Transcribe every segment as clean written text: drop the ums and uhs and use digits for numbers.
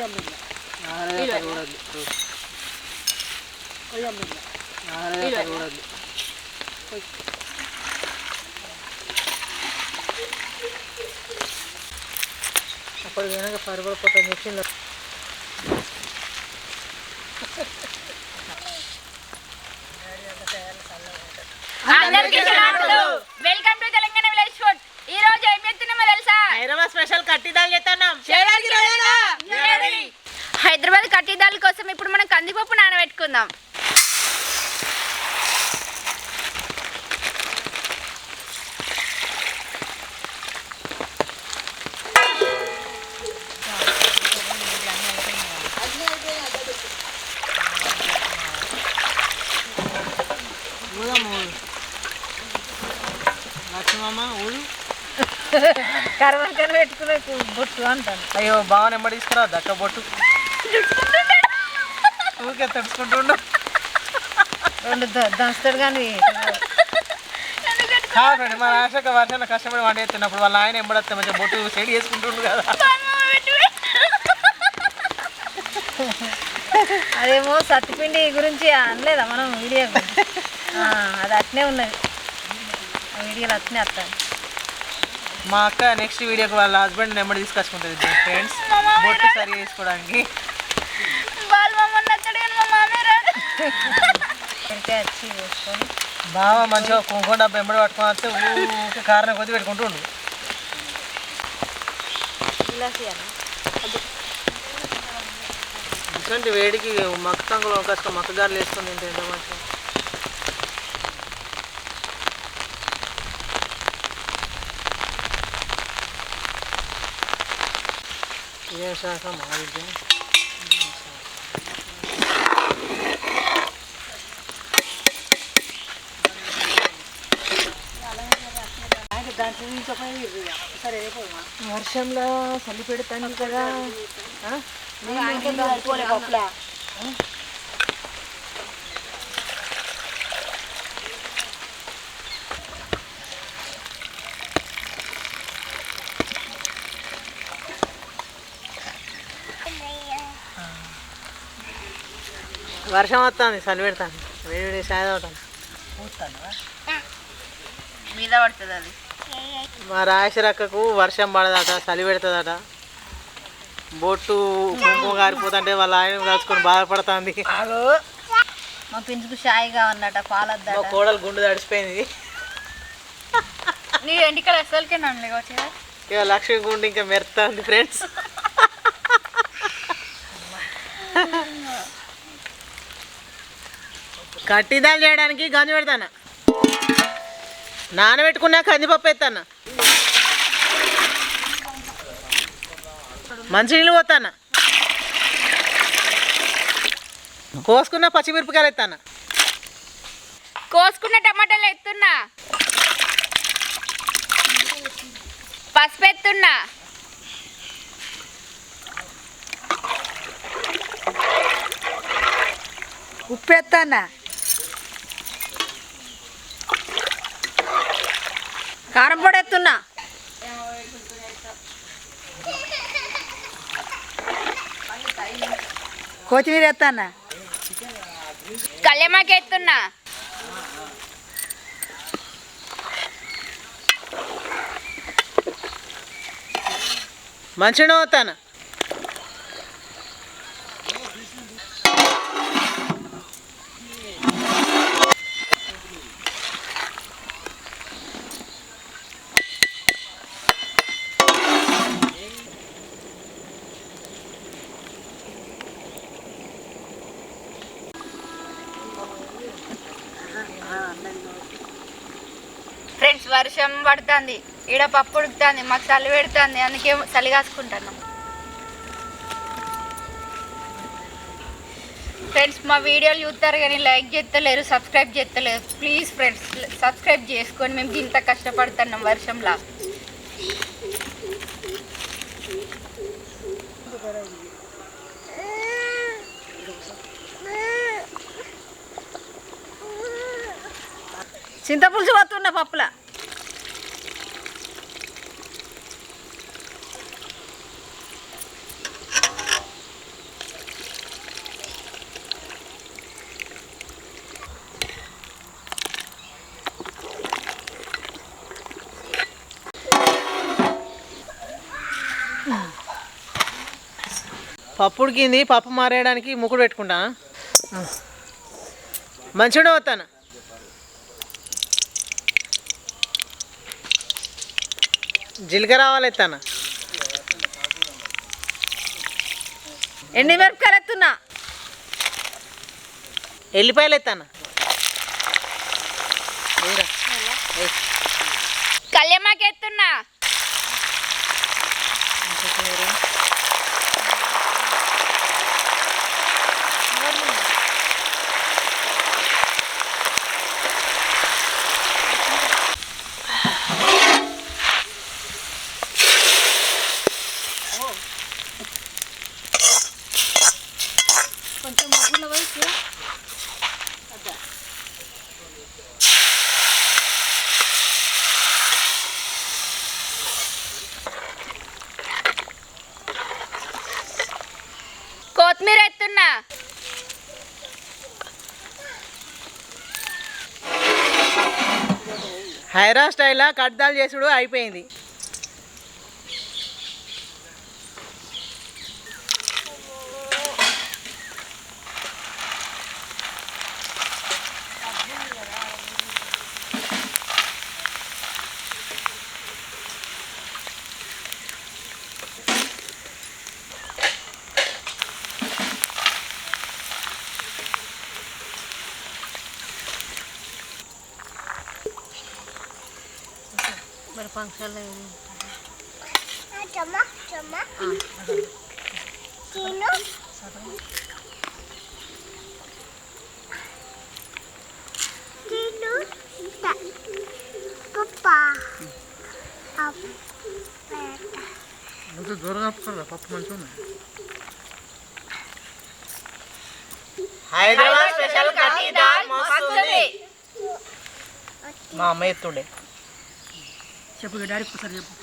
అప్పుడు కనుక పరిపడిపోతాను వచ్చింది. Welcome to Telangana village food. ఈ రోజు ఏం చేస్తున్నామో తెలుసా? హైదరాబాద్ స్పెషల్ కట్టిదాలు చేస్తున్నాం. హైదరాబాద్ కట్టిదాల కోసం ఇప్పుడు మనం కందిపప్పు నానబెట్టుకుందాం. కరవకన పెట్టుకునే బొట్టు అంటాను. అయ్యో బాగా నెమ్మడి తీసుకురా దక్క బొట్టు ఊరికే తడుచుకుంటుండు. రెండు దంచుతాడు కానీ కాదండి మా ఆశక వర్షాలు కష్టపడి వంట చేస్తున్నప్పుడు వాళ్ళ ఆయన ఎంబడస్తే మంచిగా బొట్టు సెడి చేసుకుంటుండు కదా. అదేమో సత్తిపిండి గురించి అనలేదా మనం వీడియో? అది అట్నే ఉన్నది, వీడియోలు అట్నే వస్తాయి. మా అక్క నెక్స్ట్ వీడియోకి వాళ్ళ హస్బెండ్ నెంబర్ తీసుకొచ్చుకుంటుంది ఫ్రెండ్స్ బొట్టు సరి చేసుకోవడానికి. బాగా మంచిగా కుంకుమ డబ్బా ఎంబడి పట్టుకొని వస్తే ఊరికి కారణం కొద్ది పెట్టుకుంటుండు. ఇటువంటి వేడికి మక్క కంకులు కష్టం మక్కగారులు వేసుకొని తింటే ఎంత మంచిగా. ఏ శాఖ మాది వర్షంలో చలి పెడతాను కదా. వర్షం వస్తుంది చలి పెడతాను వేడి వేడి సాయం అవుతాను మీద పడుతుంది అది. మా రాయశరక్కకు వర్షం పడదట చలి పెడుతుందట. బొట్టు కుంకుమ గారిపోతుంటే వాళ్ళ ఆయన కలుసుకొని బాధపడుతుంది. మా పించుకు షాయిగా ఉన్నట పాలద్ద. మా కోడలు గుండు తడిసిపోయింది. నీ ఎంటికలు అసలుకే నన్ను ఇక లక్ష్మి గుండు ఇంకా మెరుతుంది ఫ్రెండ్స్. కట్టిదాలు చేయడానికి గంజి పెడతాను, నానబెట్టుకున్నా కందిపప్పు ఎత్తాను, మంచినీళ్ళు పోతాను, కోసుకున్న పచ్చిమిరపకాయలు ఎత్తాను, కోసుకున్న టమాటాలు ఎత్తున్నా, పసుపు ఎత్తున్నా, ఉప్పు ఎత్తానా, కారం పొడి ఎత్తున్నా, కొత్తిమీర ఎత్తానా, కళ్యామాకి ఎత్తున్నా, మంచిగా పోతాను, ఫ్రెండ్స్ వర్షం పడుతుంది, ఈడ పప్పు ఉడుకుతుంది, మాకు చలి పెడుతుంది, అందుకే చలి కాసుకుంటున్నాం. ఫ్రెండ్స్ మా వీడియోలు చూస్తారు కానీ లైక్ చేస్తలేరు, సబ్స్క్రైబ్ చేస్తలేరు. ప్లీజ్ ఫ్రెండ్స్ సబ్స్క్రైబ్ చేసుకొని మేము ఇంత కష్టపడుతున్నాం వర్షంలో. చింతపులుసు పోతున్నా పప్పుల. పప్పు ఉడికింది. పప్పు మారేయడానికి ముక్కుడు పెట్టుకుంటా. మంచిగా వస్తాను. జీలకర్ర ఆవాలు ఎత్తాను. ఎండి మిరపకాయలు ఎత్తున్నా. ఎల్లిపాయలు ఎత్తాను. కళ్యామాకి ఎత్తున్నా. కొంచెం ముగ్గుల వయసు కొత్తిమీర ఎత్తున్నా. హైరా స్టైల్లో కడ్దాలు చేసుడు అయిపోయింది. మరి ఫంక్షన్లో హైదరాబాద్ స్పెషల్ కట్టి దాల్ మస్తుంది. మా అమ్మ ఎత్తుండే. చెప్పు డాడీ ఒకసారి చెప్పు.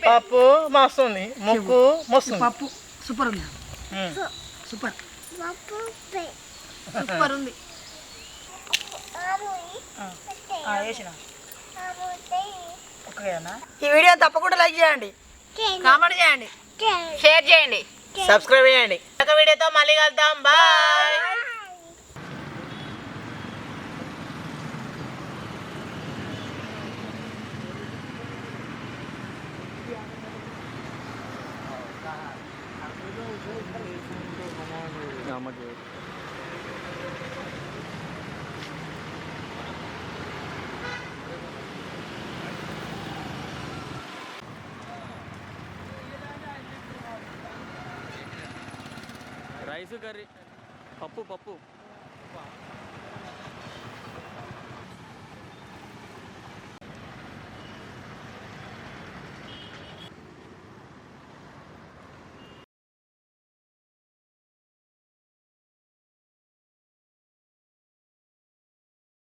పప్పు మస్తుంది. ముక్కు మస్తుంది. పప్పు సూపర్ ఉంది. సూపర్ సూపర్ ఉంది. ఈ వీడియో తప్పకుండా లైక్ చేయండి, కామెంట్ చేయండి, షేర్ చేయండి, సబ్స్క్రైబ్ చేయండి. ఒక వీడియోతో మళ్ళీ కలుద్దాం. బాయ్. రైస్ కర్రీ పప్పు